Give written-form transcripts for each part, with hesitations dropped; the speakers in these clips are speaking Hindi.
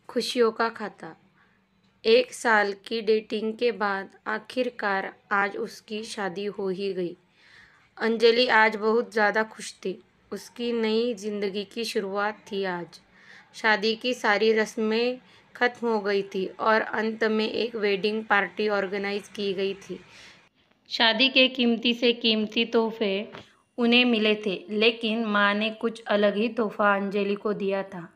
खुशियों का खाता। 1 साल की डेटिंग के बाद आखिरकार आज उसकी शादी हो ही गई। अंजलि आज बहुत ज़्यादा खुश थी। उसकी नई ज़िंदगी की शुरुआत थी आज। शादी की सारी रस्में खत्म हो गई थी और अंत में एक वेडिंग पार्टी ऑर्गेनाइज की गई थी। शादी के कीमती से कीमती तोहफे उन्हें मिले थे, लेकिन माँ ने कुछ अलग ही तोहफा अंजलि को दिया था।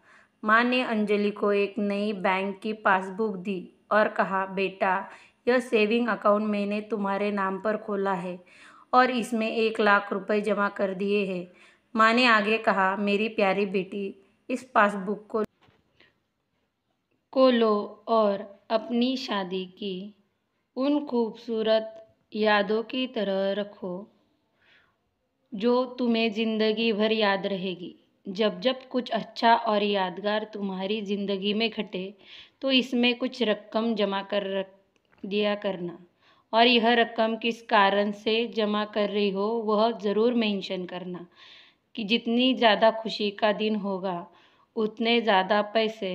माँ ने अंजलि को एक नई बैंक की पासबुक दी और कहा, बेटा, यह सेविंग अकाउंट मैंने तुम्हारे नाम पर खोला है और इसमें 1 लाख रुपए जमा कर दिए हैं। माँ ने आगे कहा, मेरी प्यारी बेटी, इस पासबुक को लो और अपनी शादी की उन खूबसूरत यादों की तरह रखो जो तुम्हें ज़िंदगी भर याद रहेगी। जब जब कुछ अच्छा और यादगार तुम्हारी ज़िंदगी में घटे तो इसमें कुछ रकम जमा कर रख दिया करना, और यह रकम किस कारण से जमा कर रही हो वह ज़रूर मेंशन करना। कि जितनी ज़्यादा खुशी का दिन होगा उतने ज़्यादा पैसे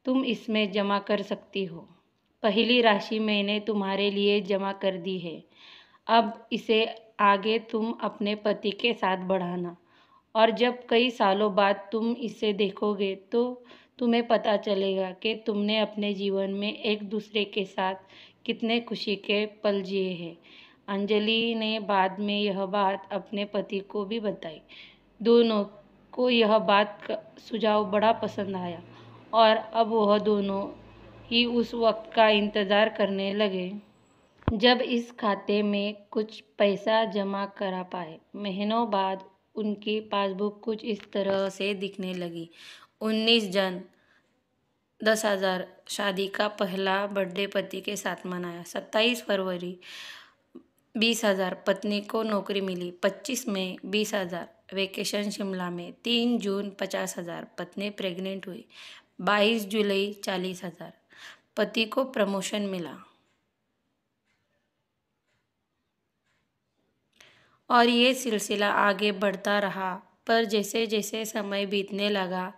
तुम इसमें जमा कर सकती हो। पहली राशि मैंने तुम्हारे लिए जमा कर दी है। अब इसे आगे तुम अपने पति के साथ बढ़ाना, और जब कई सालों बाद तुम इसे देखोगे तो तुम्हें पता चलेगा कि तुमने अपने जीवन में एक दूसरे के साथ कितने खुशी के पल जिए हैं। अंजलि ने बाद में यह बात अपने पति को भी बताई। दोनों को यह बात का सुझाव बड़ा पसंद आया और अब वह दोनों ही उस वक्त का इंतज़ार करने लगे जब इस खाते में कुछ पैसा जमा करा पाए। महीनों बाद उनकी पासबुक कुछ इस तरह से दिखने लगी। 19 जन 10,000 शादी का पहला बर्थडे पति के साथ मनाया। 27 फरवरी 20,000 पत्नी को नौकरी मिली। 25 मई 20,000 वेकेशन शिमला में। 3 जून 50,000 पत्नी प्रेग्नेंट हुई। 22 जुलाई 40,000 पति को प्रमोशन मिला। और ये सिलसिला आगे बढ़ता रहा। पर जैसे जैसे समय बीतने लगा,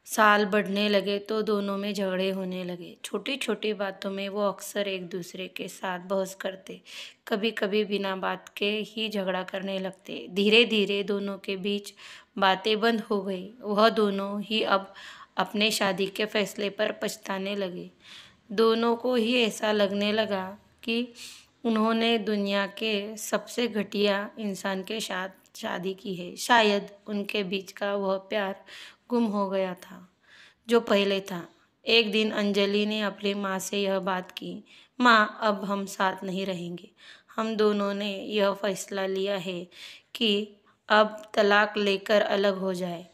साल बढ़ने लगे तो दोनों में झगड़े होने लगे। छोटी छोटी बातों में वो अक्सर एक दूसरे के साथ बहस करते, कभी कभी बिना बात के ही झगड़ा करने लगते। धीरे धीरे दोनों के बीच बातें बंद हो गई। वह दोनों ही अब अपने शादी के फैसले पर पछताने लगे। दोनों को ही ऐसा लगने लगा कि उन्होंने दुनिया के सबसे घटिया इंसान के साथ शादी की है। शायद उनके बीच का वह प्यार गुम हो गया था जो पहले था। एक दिन अंजलि ने अपनी माँ से यह बात की, माँ, अब हम साथ नहीं रहेंगे। हम दोनों ने यह फैसला लिया है कि अब तलाक लेकर अलग हो जाए।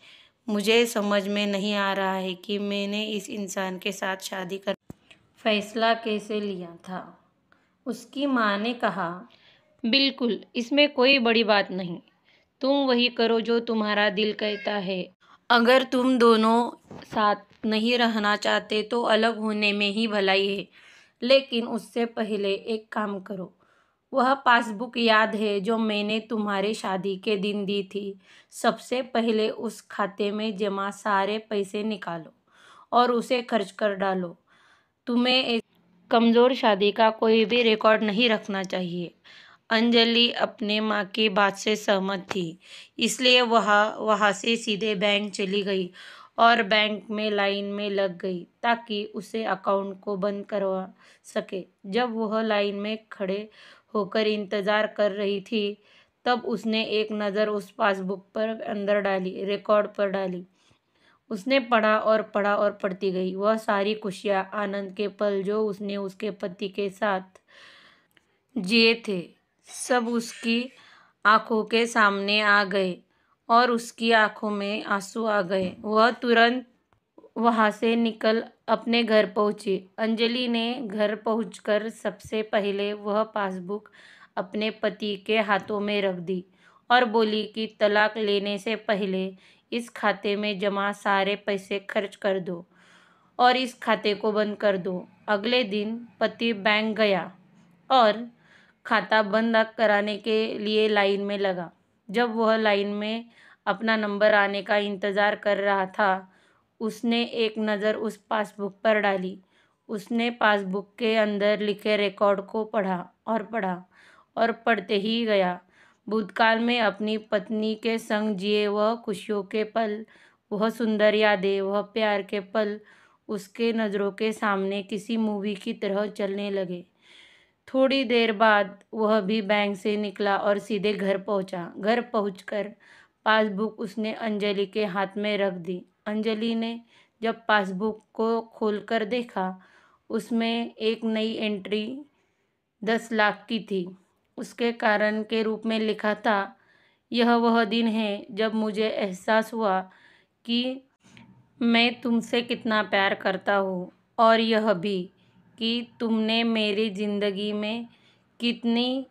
मुझे समझ में नहीं आ रहा है कि मैंने इस इंसान के साथ शादी कर फैसला कैसे लिया था। उसकी माँ ने कहा, बिल्कुल, इसमें कोई बड़ी बात नहीं। तुम वही करो जो तुम्हारा दिल कहता है। अगर तुम दोनों साथ नहीं रहना चाहते तो अलग होने में ही भलाई है। लेकिन उससे पहले एक काम करो। वह पासबुक याद है जो मैंने तुम्हारी शादी के दिन दी थी? सबसे पहले उस खाते में जमा सारे पैसे निकालो और उसे खर्च कर डालो। तुम्हें कमज़ोर शादी का कोई भी रिकॉर्ड नहीं रखना चाहिए। अंजलि अपने माँ की बात से सहमत थी, इसलिए वह वहाँ से सीधे बैंक चली गई और बैंक में लाइन में लग गई ताकि उसे अकाउंट को बंद करवा सके। जब वह लाइन में खड़े होकर इंतज़ार कर रही थी, तब उसने एक नज़र उस पासबुक पर अंदर डाली, रिकॉर्ड पर डाली। उसने पढ़ा और पढ़ती गई। वह सारी खुशियाँ, आनंद के पल जो उसने उसके पति के साथ जिए थे, सब उसकी आंखों के सामने आ गए और उसकी आंखों में आंसू आ गए। वह तुरंत वहाँ से निकल अपने घर पहुंची। अंजलि ने घर पहुंचकर सबसे पहले वह पासबुक अपने पति के हाथों में रख दी और बोली कि तलाक लेने से पहले इस खाते में जमा सारे पैसे खर्च कर दो और इस खाते को बंद कर दो। अगले दिन पति बैंक गया और खाता बंद कराने के लिए लाइन में लगा। जब वह लाइन में अपना नंबर आने का इंतज़ार कर रहा था, उसने एक नज़र उस पासबुक पर डाली। उसने पासबुक के अंदर लिखे रिकॉर्ड को पढ़ा और पढ़ते ही गया। भूतकाल में अपनी पत्नी के संग जिए वह खुशियों के पल, वह सुंदर यादें, वह प्यार के पल उसके नज़रों के सामने किसी मूवी की तरह चलने लगे। थोड़ी देर बाद वह भी बैंक से निकला और सीधे घर पहुंचा। घर पहुंचकर पासबुक उसने अंजलि के हाथ में रख दी। अंजलि ने जब पासबुक को खोलकर देखा, उसमें एक नई एंट्री 10 लाख की थी। उसके कारण के रूप में लिखा था, यह वह दिन है जब मुझे एहसास हुआ कि मैं तुमसे कितना प्यार करता हूँ, और यह भी कि तुमने मेरी ज़िंदगी में कितनी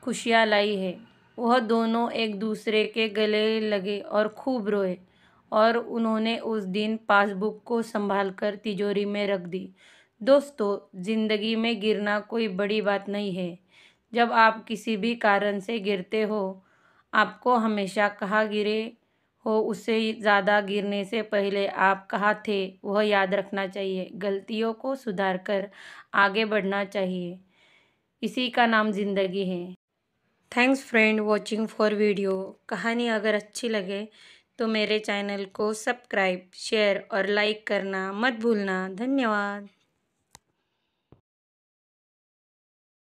खुशियाँ लाई है। वह दोनों एक दूसरे के गले लगे और खूब रोए, और उन्होंने उस दिन पासबुक को संभाल कर तिजोरी में रख दी। दोस्तों, ज़िंदगी में गिरना कोई बड़ी बात नहीं है। जब आप किसी भी कारण से गिरते हो, आपको हमेशा कहाँ गिरे हो उससे ज़्यादा गिरने से पहले आप कहाँ थे वह याद रखना चाहिए। गलतियों को सुधार कर आगे बढ़ना चाहिए। इसी का नाम ज़िंदगी है। Thanks friend watching for video. कहानी अगर अच्छी लगे तो मेरे चैनल को सब्सक्राइब, शेयर और लाइक करना मत भूलना। धन्यवाद।